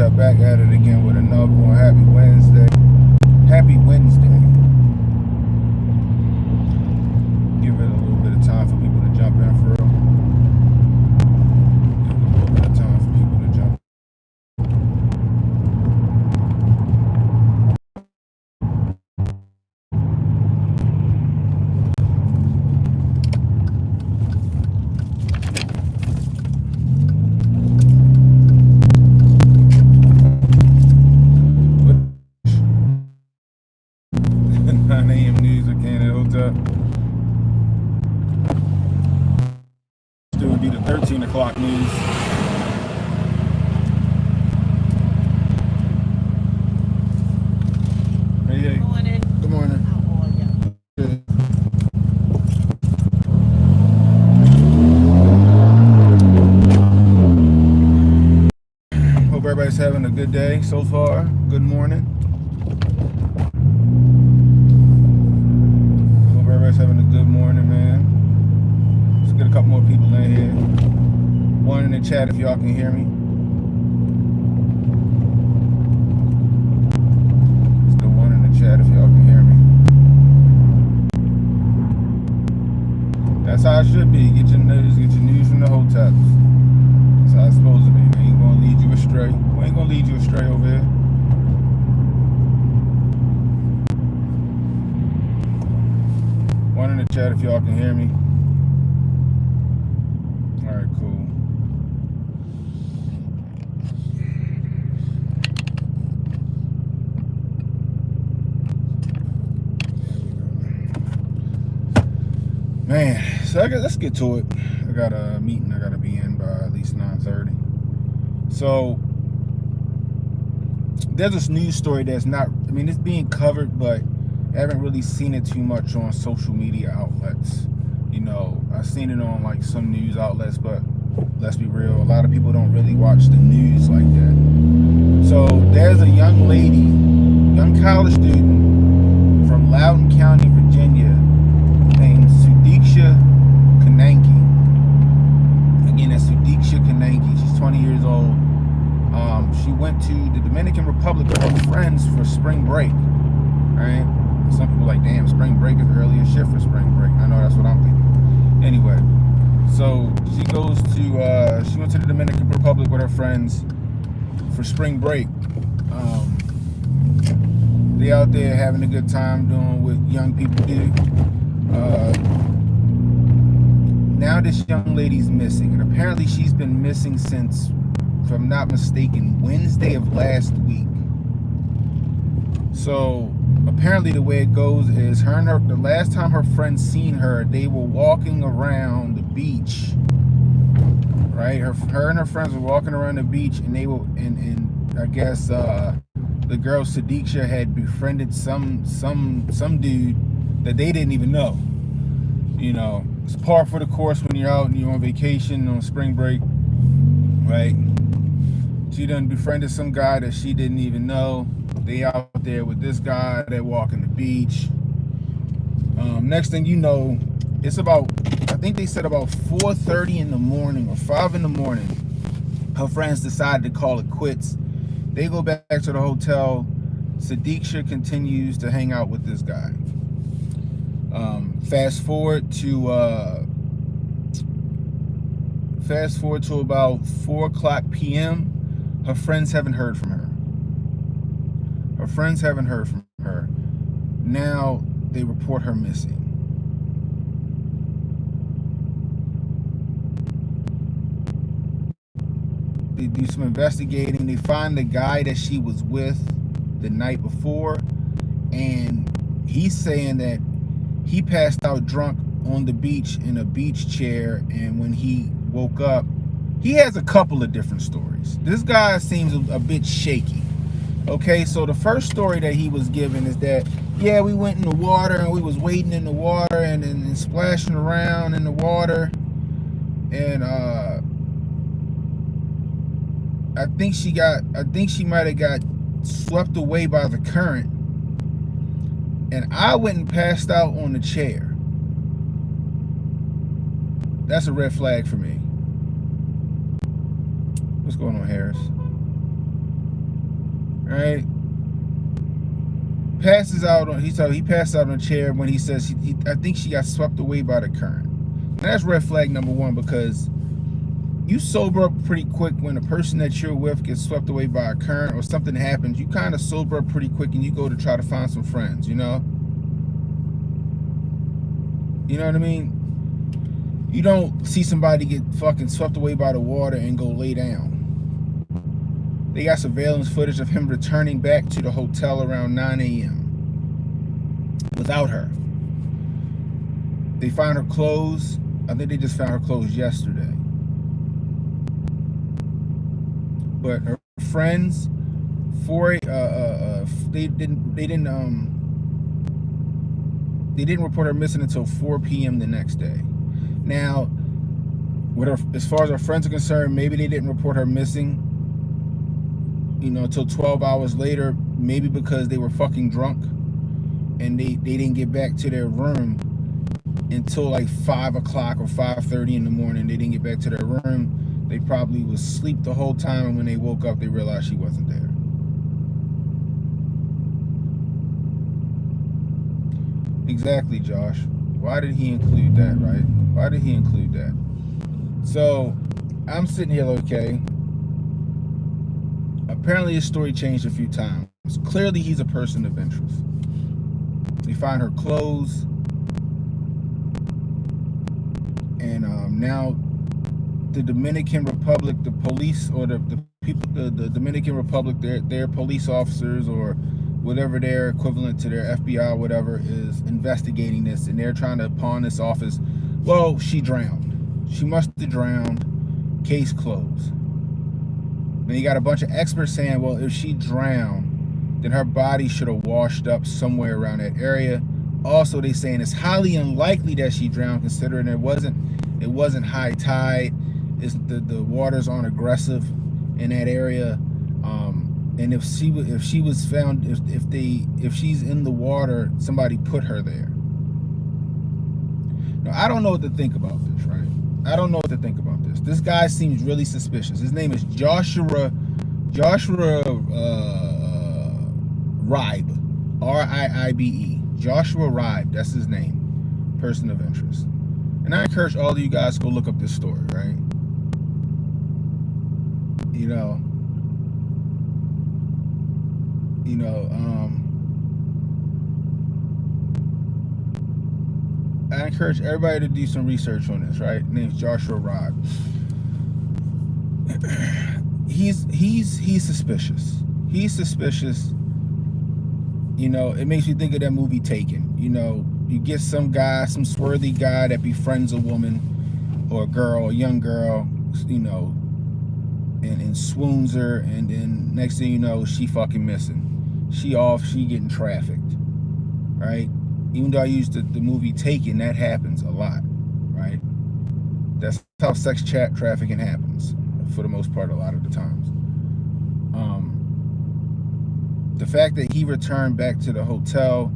are back at it again with another one. Happy Wednesday. Happy Wednesday. Give it a little bit of time for people to jump in for real. Give it a little bit of time for people to jump in. Hotep. Still would be the 13 o'clock news. Hey, hey. Good morning. Good morning. How are you? Good. Hope everybody's having a good day so far. Good morning. Having a good morning, man. Let's get a couple more people in here. One in the chat if y'all can hear me. Let's go one in the chat if y'all can hear me. That's how it should be. Get your news from the Hoteps. That's how it's supposed to be. We ain't gonna lead you astray. We ain't gonna lead you astray over here. One in the chat if y'all can hear me. Alright, cool. Man, so let's get to it. I got a meeting I gotta be in by at least 9:30. So there's this news story that's not, I mean, it's being covered, but I haven't really seen it too much on social media outlets. You know, I've seen it on like some news outlets, but let's be real, a lot of people don't really watch the news like that. So there's a young lady, young college student from Loudoun County, Virginia, named SUDIKSHA Konanki. Again, that's SUDIKSHA Konanki. She's 20 years old. She went to the Dominican Republic with her friends for spring break, right? Some people are like, damn, spring break is the earliest shit for spring break. I know, that's what I'm thinking. Anyway, so she went to the Dominican Republic with her friends for spring break. They out there having a good time doing what young people do. Now this young lady's missing, and apparently she's been missing since, if I'm not mistaken, Wednesday of last week. So apparently the way it goes is the last time her friends seen her, they were walking around the beach, right? Her and her friends were walking around the beach, and they were, and I guess the girl SUDIKSHA had befriended some dude that they didn't even know. You know, it's par for the course when you're out and you're on vacation on spring break, right? She done befriended some guy that she didn't even know. They out there with this guy, they're walking the beach. Next thing you know, it's about, I think they said about 4:30 in the morning or 5 in the morning, her friends decided to call it quits. They go back to the hotel. SUDIKSHA continues to hang out with this guy. Fast forward to about 4 o'clock p.m. Her friends haven't heard from her. Her friends haven't heard from her. Now they report her missing. They do some investigating. They find the guy that she was with the night before, and he's saying that he passed out drunk on the beach in a beach chair, and when he woke up, he has a couple of different stories. This guy seems a bit shaky. Okay, so the first story that he was given is that, yeah, we went in the water and we was wading in the water and splashing around in the water, and I think she might have got swept away by the current, and I went and passed out on the chair. That's a red flag for me. What's going on, Harris? right? Passes out on, he passed out on a chair when he says I think she got swept away by the current. And that's red flag number one, because you sober up pretty quick when a person that you're with gets swept away by a current or something happens. You kind of sober up pretty quick and you go to try to find some friends, you know? You know what I mean? You don't see somebody get fucking swept away by the water and go lay down. They got surveillance footage of him returning back to the hotel around 9 a.m. without her. They found her clothes. I think they just found her clothes yesterday. But her friends, they didn't report her missing until 4 p.m. the next day. Now, as far as her friends are concerned, maybe they didn't report her missing, you know, until 12 hours later, maybe because they were fucking drunk and they didn't get back to their room until like 5 o'clock or 5:30 in the morning. They didn't get back to their room. They probably was asleep the whole time, and when they woke up, they realized she wasn't there. Exactly, Josh. Why did he include that, right? Why did he include that? So, I'm sitting here, okay. Apparently his story changed a few times. Clearly he's a person of interest. They find her clothes, and now the Dominican Republic, the police, or the people, the Dominican Republic, their police officers or whatever their equivalent to their FBI or whatever is investigating this, and they're trying to pawn this off as, well, she drowned. She must have drowned. Case closed. Then you got a bunch of experts saying, well, if she drowned, then her body should have washed up somewhere around that area. Also, they saying it's highly unlikely that she drowned, considering it wasn't high tide. The waters aren't aggressive in that area. And if she was found, if she's in the water, somebody put her there. Now, I don't know what to think about this, right? I don't know what to think about this. This guy seems really suspicious. His name is Joshua Ribe, R-I-I-B-E. Joshua Ribe, that's his name. Person of interest. And I encourage all of you guys to go look up this story, right? You know, I encourage everybody to do some research on this, right? His name's Joshua Ribe. He's suspicious. He's suspicious. You know, it makes me think of that movie Taken. You know, you get some guy, some swarthy guy that befriends a woman or a girl, a young girl, you know, and swoons her, and then next thing you know, she fucking missing. She getting trafficked, right? Even though I used the movie Taken, that happens a lot, right? That's how sex trafficking happens, for the most part, a lot of the times. The fact that he returned back to the hotel,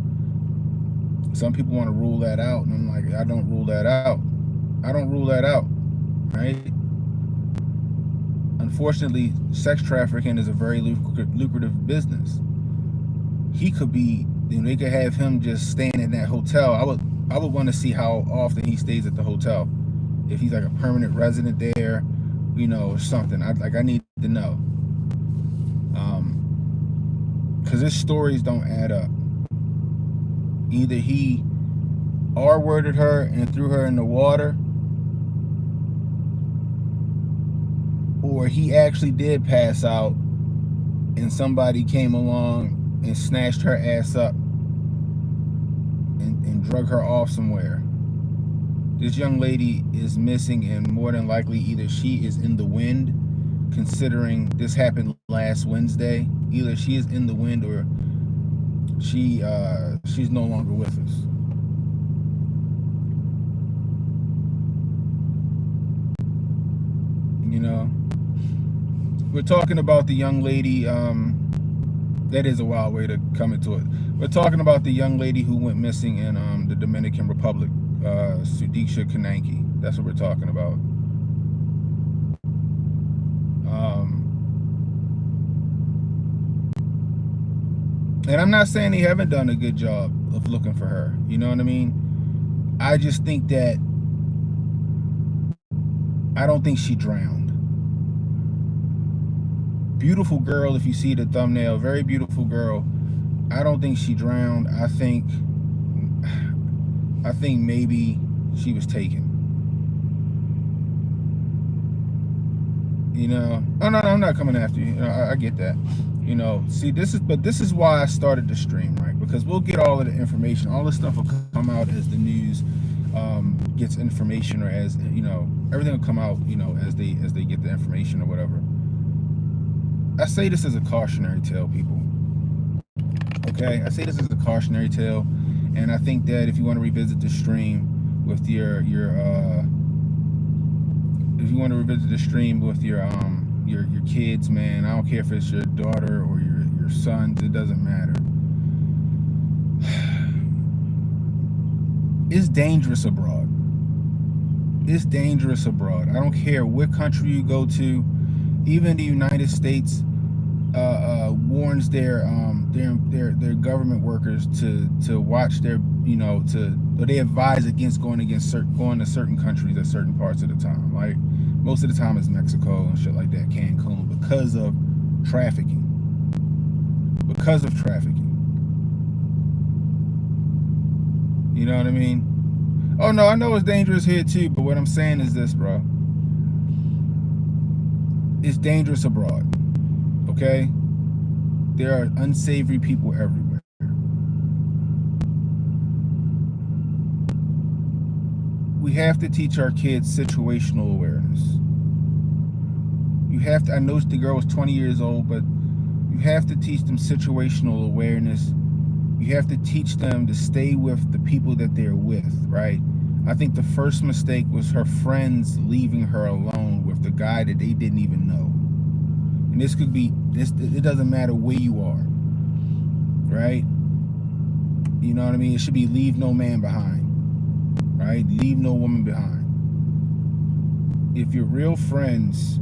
some people want to rule that out, and I'm like, I don't rule that out. I don't rule that out, right? Unfortunately, sex trafficking is a very lucrative business. He could be, you know, they could have him just staying in that hotel. I would want to see how often he stays at the hotel. If he's like a permanent resident there, you know, or something. I need to know. Because his stories don't add up. Either he R-worded her and threw her in the water, or he actually did pass out and somebody came along and snatched her ass up and drug her off somewhere. This young lady is missing, and more than likely either she is in the wind, considering this happened last Wednesday. Either she is in the wind or she's no longer with us. You know, we're talking about the young lady. That is a wild way to come into it. We're talking about the young lady who went missing in the Dominican Republic, SUDIKSHA Konanki. That's what we're talking about. And I'm not saying they haven't done a good job of looking for her. You know what I mean? I just think that I don't think she drowned. Beautiful girl, if you see the thumbnail, very beautiful girl. I don't think she drowned. I think maybe she was taken. You know, oh no, I'm not coming after you. I get that. You know, see, this is why I started the stream, right? Because we'll get all of the information. All this stuff will come out as the news gets information, or as you know, everything will come out, you know, as they get the information or whatever. I say this as a cautionary tale, people. Okay, I say this as a cautionary tale, and I think that if you want to revisit the stream with your kids, man, I don't care if it's your daughter or your sons, it doesn't matter. It's dangerous abroad. It's dangerous abroad. I don't care what country you go to. Even the United States warns their government workers to watch their, you know, or they advise against going to certain countries at certain parts of the time. Like most of the time it's Mexico and shit like that, Cancun, because of trafficking. Because of trafficking. You know what I mean? Oh no, I know it's dangerous here too, but what I'm saying is this, bro. It's dangerous abroad. Okay? There are unsavory people everywhere. We have to teach our kids situational awareness. You have to, I know the girl was 20 years old, but you have to teach them situational awareness. You have to teach them to stay with the people that they're with, right? I think the first mistake was her friends leaving her alone with the guy that they didn't even know. And this could be, it doesn't matter where you are, right? You know what I mean? It should be leave no man behind, right? Leave no woman behind. If you're real friends,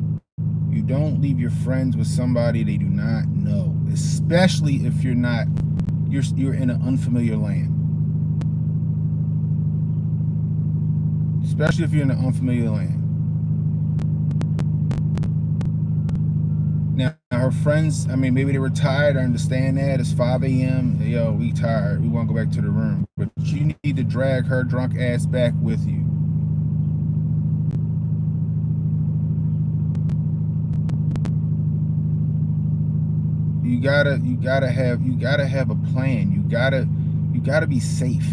you don't leave your friends with somebody they do not know, especially if you're in an unfamiliar land. Especially if you're in an unfamiliar land. Now, her friends, I mean, maybe they were tired. I understand that. It's 5 a.m. Yo, we tired. We want to go back to the room. But you need to drag her drunk ass back with you. You gotta have a plan. You gotta be safe.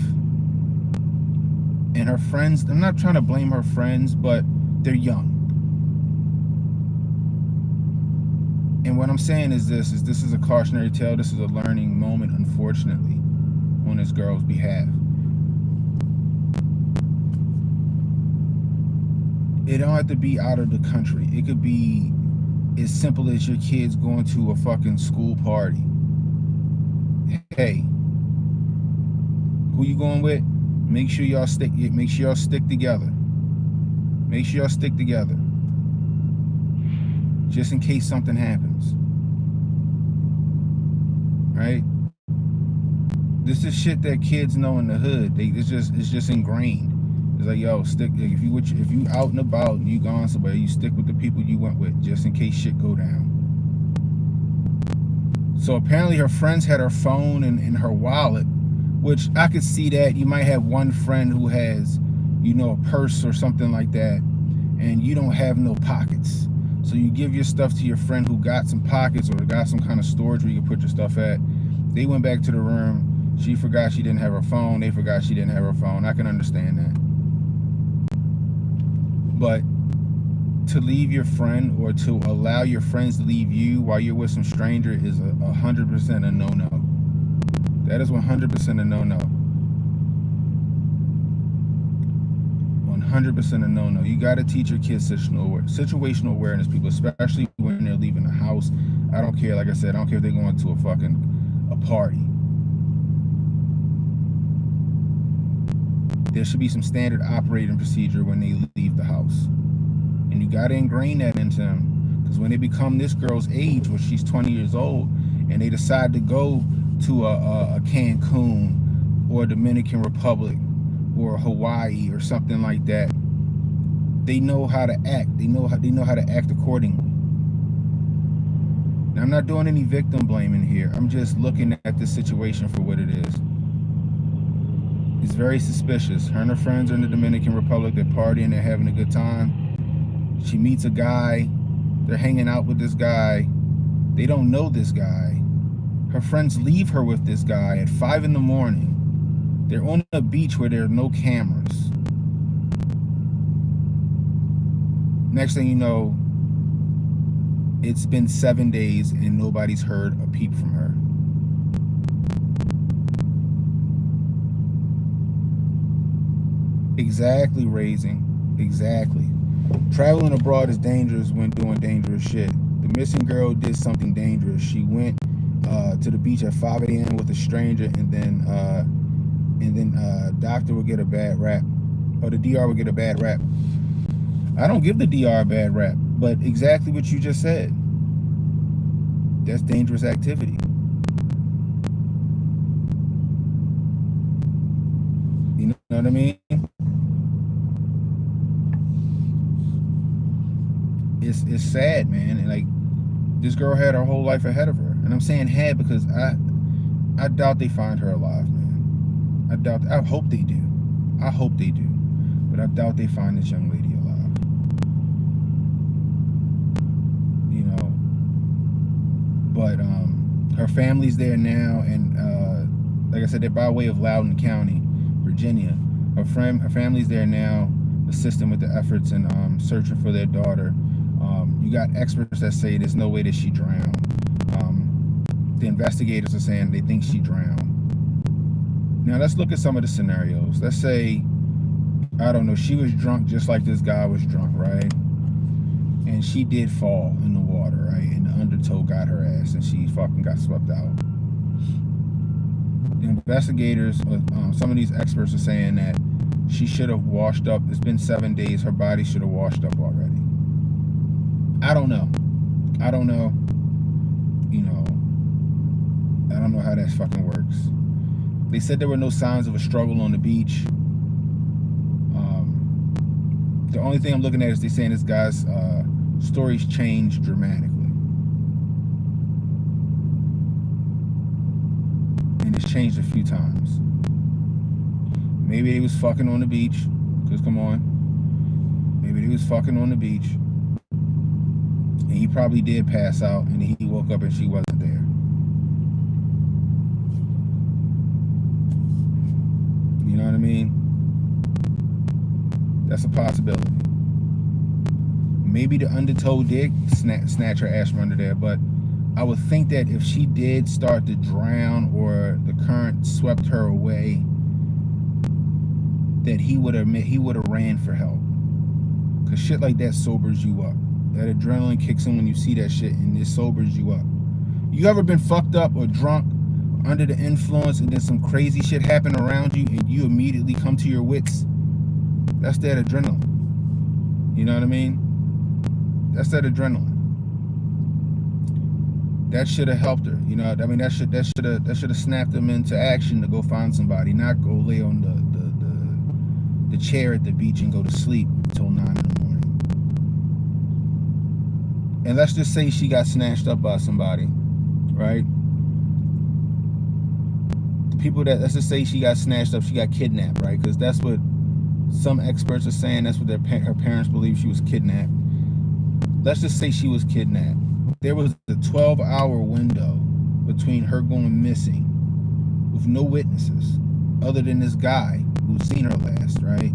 And her friends, I'm not trying to blame her friends, but they're young. And what I'm saying is this is a cautionary tale. This is a learning moment, unfortunately, on this girl's behalf. It don't have to be out of the country. It could be as simple as your kids going to a fucking school party. Hey, who you going with? Make sure y'all stick together. Make sure y'all stick together. Just in case something happens. Right? This is shit that kids know in the hood. It's just ingrained. It's like, yo, stick. If you out and about and you gone somewhere, you stick with the people you went with, just in case shit go down. So apparently her friends had her phone and her wallet, which I could see that. You might have one friend who has, you know, a purse or something like that, and you don't have no pockets. So you give your stuff to your friend who got some pockets or got some kind of storage where you can put your stuff at. They went back to the room. She forgot she didn't have her phone. They forgot she didn't have her phone. I can understand that. But to leave your friend or to allow your friends to leave you while you're with some stranger is 100% a no-no. That is 100% a no-no. 100% a no-no. You got to teach your kids situational awareness, people, especially when they're leaving the house. I don't care, like I said, I don't care if they're going to a party. There should be some standard operating procedure when they leave the house. And you got to ingrain that into them. Because when they become this girl's age, when she's 20 years old, and they decide to go to a Cancun or Dominican Republic or Hawaii or something like that, they know how to act. They know how to act accordingly. Now, I'm not doing any victim blaming here. I'm just looking at the situation for what it is. It's very suspicious. Her and her friends are in the Dominican Republic. They're partying. They're having a good time. She meets a guy. They're hanging out with this guy. They don't know this guy. Her friends leave her with this guy at 5 in the morning. They're on a beach where there are no cameras. Next thing you know, it's been 7 days and nobody's heard a peep from her. Exactly, raising. Exactly. Traveling abroad is dangerous when doing dangerous shit. The missing girl did something dangerous. She went to the beach at 5 a.m. with a stranger, and then doctor would get a bad rap, or the DR would get a bad rap. I don't give the DR a bad rap, but exactly what you just said. That's dangerous activity. You know what I mean? It's sad, man. And like, this girl had her whole life ahead of her, and I'm saying had because I doubt they find her alive, man. I hope they do. I hope they do, but I doubt they find this young lady alive. You know, but her family's there now, and like I said, they're by way of Loudoun County, Virginia. Her family's there now, assisting with the efforts and searching for their daughter. You got experts that say there's no way that she drowned. The investigators are saying they think she drowned. Now let's look at some of the scenarios. Let's say, I don't know, she was drunk just like this guy was drunk, right? And she did fall in the water, right? And the undertow got her ass and she fucking got swept out. The investigators, some of these experts are saying that she should have washed up. It's been 7 days. Her body should have washed up already. I don't know. I don't know. You know, I don't know how that fucking works. They said there were no signs of a struggle on the beach. The only thing I'm looking at is they saying this guy's stories changed dramatically. And it's changed a few times. Maybe he was fucking on the beach. Because come on. Maybe he was fucking on the beach. And he probably did pass out and he woke up and she wasn't there. You know what I mean? That's a possibility. Maybe the undertow did snatch her ass from under there, but I would think that if she did start to drown or the current swept her away, that he would have ran for help. Cause shit like that sobers you up. That adrenaline kicks in when you see that shit and it sobers you up. You ever been fucked up or drunk, or under the influence, and then some crazy shit happen around you and you immediately come to your wits? That's that adrenaline. You know what I mean? That's that adrenaline. That should have helped her. You know, I mean, that should have snapped them into action to go find somebody, not go lay on the chair at the beach and go to sleep until 9 in the morning. And let's just say she got snatched up by somebody, right? The people that, let's just say she got snatched up, she got kidnapped, right? Because that's what some experts are saying. That's what her parents believe, she was kidnapped. Let's just say she was kidnapped. There was a 12-hour window between her going missing with no witnesses other than this guy who's seen her last, right?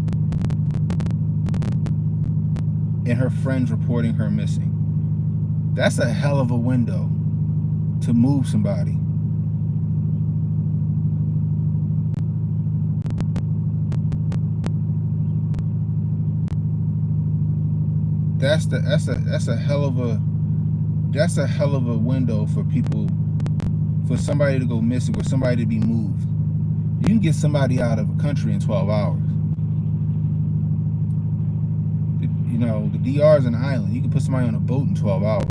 And her friends reporting her missing. That's a hell of a window to move somebody. That's a hell of a window for people, for somebody to go missing, for somebody to be moved. You can get somebody out of a country in 12 hours. You know, the DR is an island. You can put somebody on a boat in 12 hours.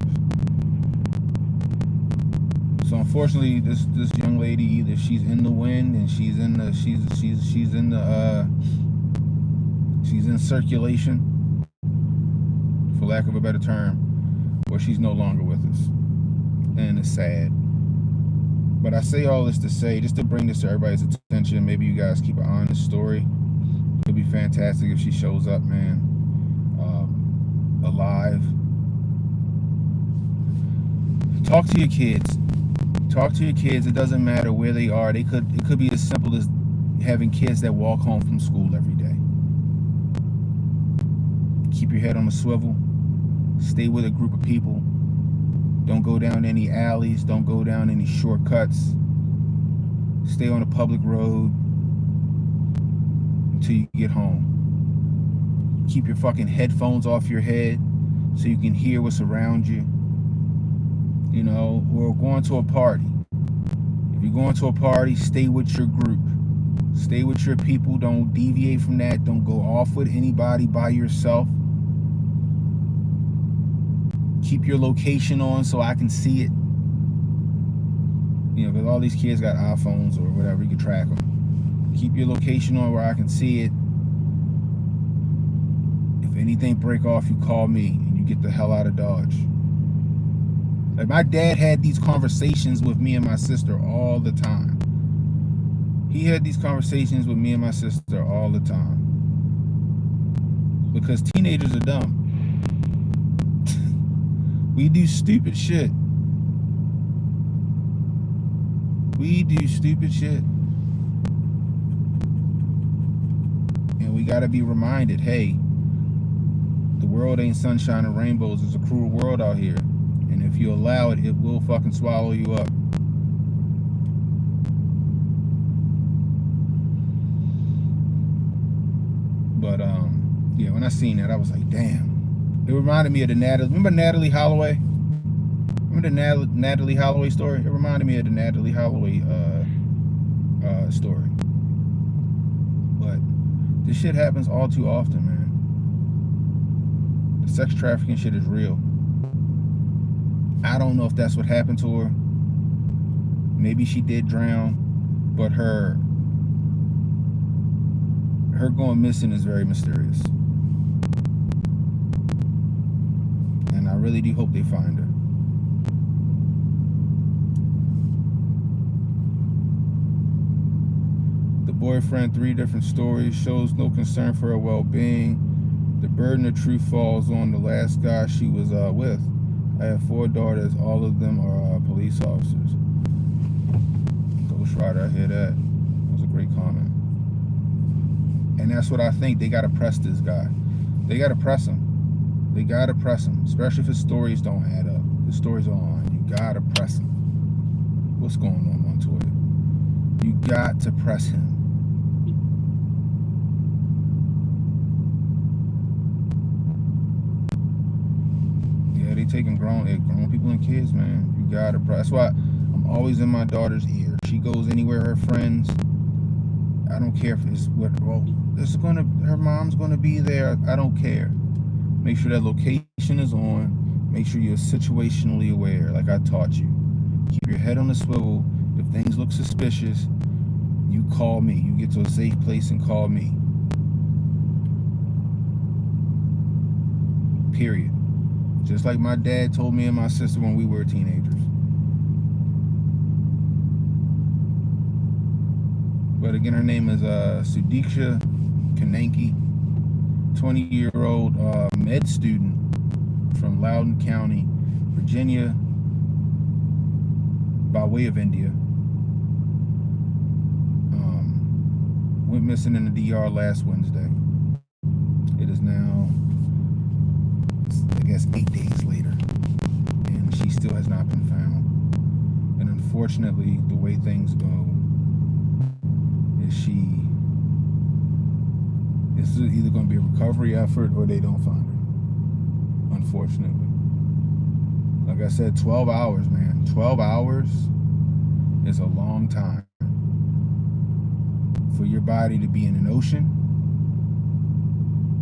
So unfortunately, this young lady, either she's in the wind and she's in circulation, for lack of a better term, or she's no longer with us, and it's sad. But I say all this to say, just to bring this to everybody's attention. Maybe you guys keep an eye on this story. It'll be fantastic if she shows up, man, alive. Talk to your kids. Talk to your kids. It doesn't matter where they are. It could be as simple as having kids that walk home from school every day. Keep your head on a swivel. Stay with a group of people. Don't go down any alleys. Don't go down any shortcuts. Stay on a public road until you get home. Keep your fucking headphones off your head so you can hear what's around you. You know, we're going to a party. If you're going to a party, stay with your group. Stay with your people. Don't deviate from that. Don't go off with anybody by yourself. Keep your location on so I can see it. You know, because all these kids got iPhones or whatever, you can track them. Keep your location on where I can see it. If anything break off, you call me and you get the hell out of Dodge. Like, my dad had these conversations with me and my sister all the time. He had these conversations with me and my sister all the time. Because teenagers are dumb. We do stupid shit. We do stupid shit. And we gotta be reminded, hey, the world ain't sunshine and rainbows. It's a cruel world out here. And if you allow it, it will fucking swallow you up. But yeah, when I seen that, I was like, damn. It reminded me of the Natalie. Remember Natalie Holloway? Remember the Natalie Holloway story? It reminded me of the Natalie Holloway story. But this shit happens all too often, man. The sex trafficking shit is real. I don't know if that's what happened to her. Maybe she did drown, but her going missing is very mysterious. And I really do hope they find her. The boyfriend, 3 different stories, shows no concern for her well-being. The burden of truth falls on the last guy she was with. I have 4 daughters. All of them are police officers. Ghost Rider, I hear that. That was a great comment. And that's what I think. They got to press this guy. They got to press him. They got to press him. Especially if his stories don't add up. The stories are on. You got to press him. What's going on Twitter? You got to press him. They taking grown people and kids, man. You gotta press. That's why I'm always in my daughter's ear. She goes anywhere, her friends. I don't care if it's what. Well, her mom's gonna be there. I don't care. Make sure that location is on. Make sure you're situationally aware, like I taught you. Keep your head on the swivel. If things look suspicious, you call me. You get to a safe place and call me. Period. Just like my dad told me and my sister when we were teenagers. But again, her name is SUDIKSHA Konanki, 20-year-old med student from Loudoun County, Virginia, by way of India. Went missing in the DR last Wednesday. It is now, I guess, 8 days later, and she still has not been found. And unfortunately, the way things go is it's either going to be a recovery effort or they don't find her, unfortunately. Like I said, 12 hours, man. 12 hours is a long time for your body to be in an ocean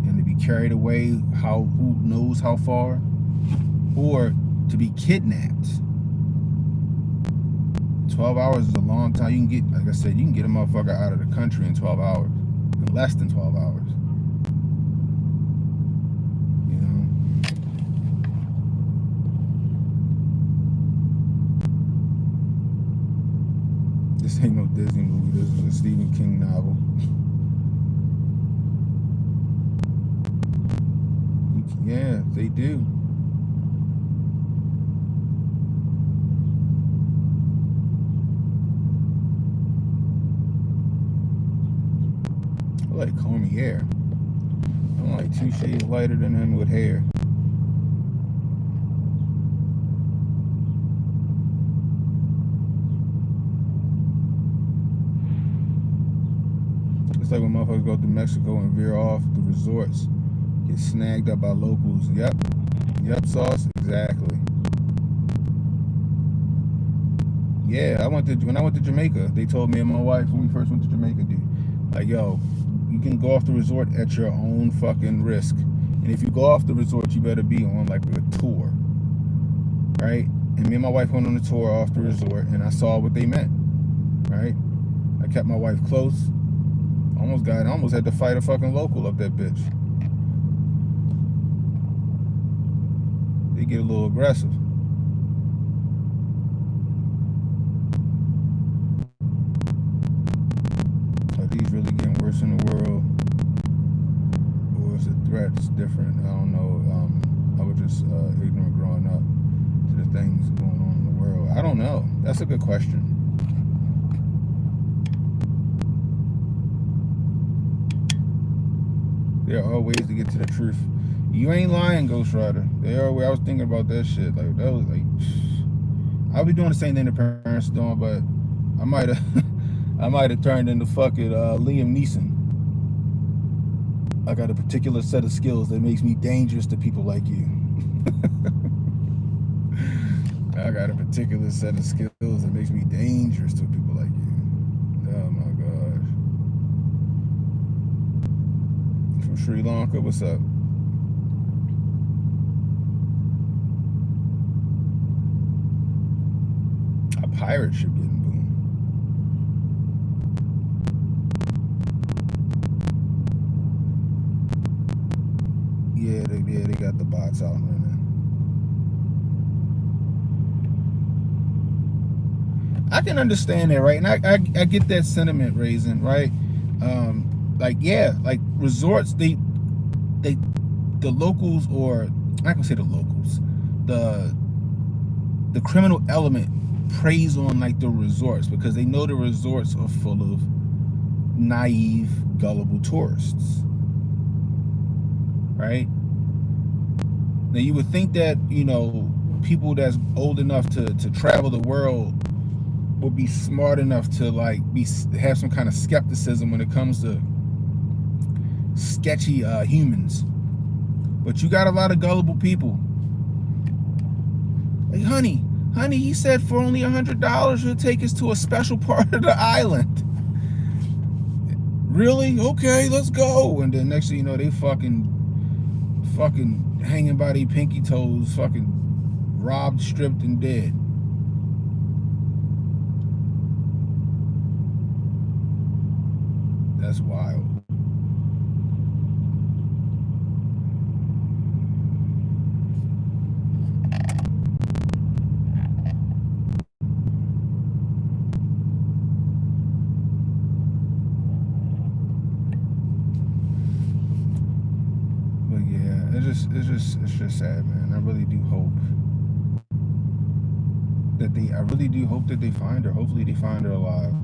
and to be carried away who knows how far, or to be kidnapped 12 hours is a long time. You can get, like I said, you can get a motherfucker out of the country in 12 hours. In less than 12 hours. You know? This ain't no Disney movie. This is a Stephen King novel. Yeah, they do. I like Comey hair. I'm like 2 shades lighter than him with hair. It's like when motherfuckers go to Mexico and veer off the resorts, get snagged up by locals. Yep, sauce, exactly. Yeah, when I went to Jamaica, they told me and my wife when we first went to Jamaica, dude, like, yo, you can go off the resort at your own fucking risk. And if you go off the resort, you better be on like a tour, right? And me and my wife went on a tour off the resort, and I saw what they meant, right? I kept my wife close. Almost had to fight a fucking local up that bitch. They get a little aggressive. Are these really getting worse in the world? Or is the threat different? I don't know. I was just ignorant growing up to the things going on in the world. I don't know. That's a good question. There are ways to get to the truth. You ain't lying, Ghost Rider. There are ways. I was thinking about that shit. Like, that was like, I'll be doing the same thing the parents doing, but I might have turned into fucking Liam Neeson. I got a particular set of skills that makes me dangerous to people like you. I got a particular set of skills that makes me dangerous to people like you. Oh my gosh. From Sri Lanka, what's up? A pirate ship getting boomed. Yeah, they got the bots out running. I can understand that, right? And I get that sentiment, Raisin, right? Like, yeah, like resorts, the locals, or I'm not gonna say the locals, the criminal element preys on like the resorts because they know the resorts are full of naive, gullible tourists, right? Now you would think that, you know, people that's old enough to travel the world would be smart enough to like have some kind of skepticism when it comes to sketchy humans, but you got a lot of gullible people. Like, honey, he said for only $100 he'll take us to a special part of the island. Really? Okay, let's go. And then next thing you know, they fucking hanging by their pinky toes, fucking robbed, stripped, and dead. That's wild. But yeah, it's just sad, man. I really do hope that they find her. Hopefully they find her alive.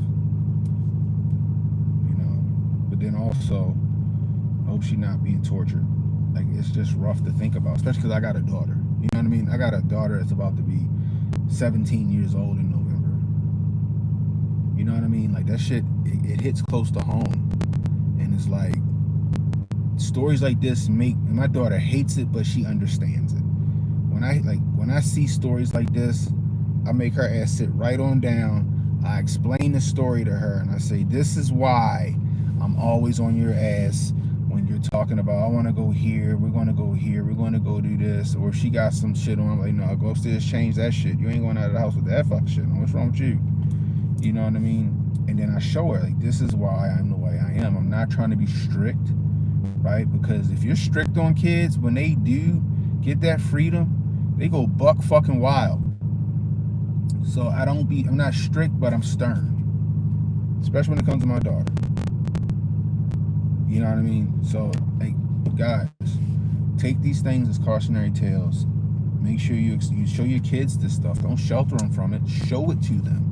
But then also, I hope she not being tortured. Like, it's just rough to think about, especially because I got a daughter. You know what I mean? I got a daughter that's about to be 17 years old in November. You know what I mean? Like, that shit, it hits close to home. And it's like, stories like this make, and my daughter hates it, but she understands it. When I see stories like this, I make her ass sit right on down. I explain the story to her, and I say, this is why I'm always on your ass when you're talking about, I want to go here, we're going to go here, we're going to go do this. Or if she got some shit on, I'm like, no, I'll go upstairs, change that shit. You ain't going out of the house with that fucking shit on. What's wrong with you? You know what I mean? And then I show her, like, this is why I'm the way I am. I'm not trying to be strict, right? Because if you're strict on kids, when they do get that freedom, they go buck fucking wild. So I'm not strict, but I'm stern. Especially when it comes to my daughter. You know what I mean? So, like, guys, take these things as cautionary tales. Make sure you show your kids this stuff. Don't shelter them from it. Show it to them.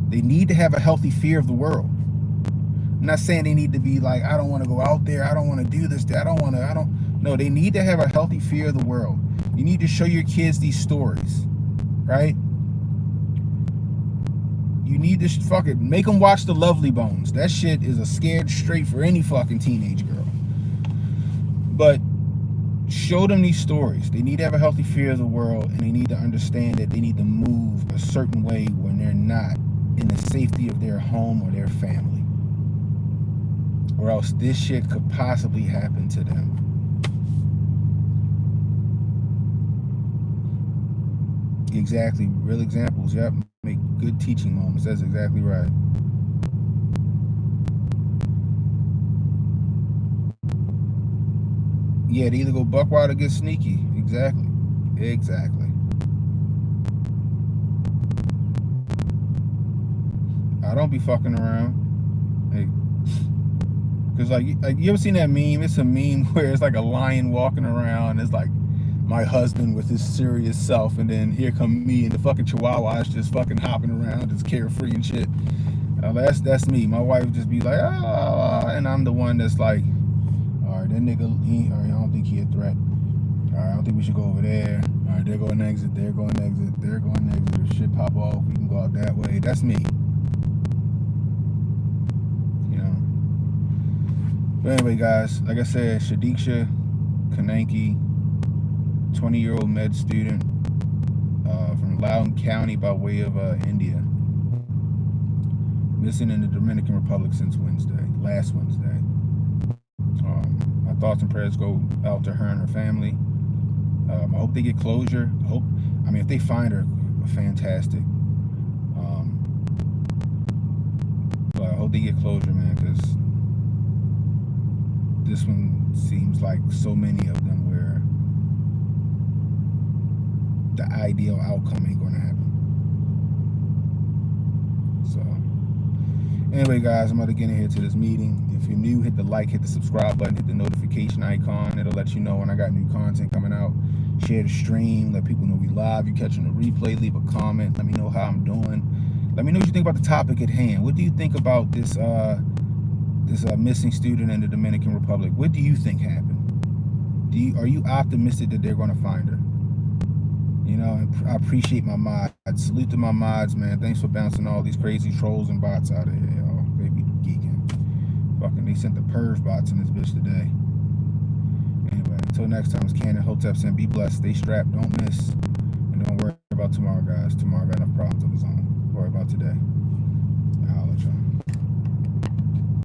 They need to have a healthy fear of the world. I'm not saying they need to be like, I don't want to go out there. I don't want to do this. No, they need to have a healthy fear of the world. You need to show your kids these stories, right? You need to fucking make them watch The Lovely Bones. That shit is a scared straight for any fucking teenage girl. But show them these stories. They need to have a healthy fear of the world, and they need to understand that they need to move a certain way when they're not in the safety of their home or their family, or else this shit could possibly happen to them. Exactly. Real examples. Yep. Make good teaching moments. That's exactly right. Yeah, they either go buck wild or get sneaky. Exactly. I don't be fucking around. Hey, cause like you ever seen that meme? It's a meme where it's like a lion walking around. It's like my husband with his serious self, and then here come me and the fucking chihuahua is just fucking hopping around, just carefree and shit. That's me. My wife would just be like, and I'm the one that's like, all right, that nigga, all right, I don't think he a threat. All right, I don't think we should go over there. All right, they're going exit, they're going exit, they're going exit. If shit pop off, we can go out that way. That's me. You know. But anyway, guys, like I said, Sadika Kani, 20-year-old med student from Loudoun County by way of India. Missing in the Dominican Republic since last Wednesday. My thoughts and prayers go out to her and her family. I hope they get closure. If they find her, fantastic. But I hope they get closure, man, because this one seems like so many of them where the ideal outcome ain't going to happen. So, anyway, guys, I'm about to get in here to this meeting. If you're new, hit the like, hit the subscribe button, hit the notification icon. It'll let you know when I got new content coming out. Share the stream, let people know we live. You catching the replay, leave a comment. Let me know how I'm doing. Let me know what you think about the topic at hand. What do you think about this missing student in the Dominican Republic? What do you think happened? Are you optimistic that they're going to find her? You know, I appreciate my mods. Salute to my mods, man. Thanks for bouncing all these crazy trolls and bots out of here, y'all. They be geeking. Fucking, they sent the perv bots in this bitch today. Anyway, until next time, it's Ken and Hotep saying be blessed, stay strapped, don't miss, and don't worry about tomorrow, guys. Tomorrow got enough problems of his own. Worry about today. I'll let y'all.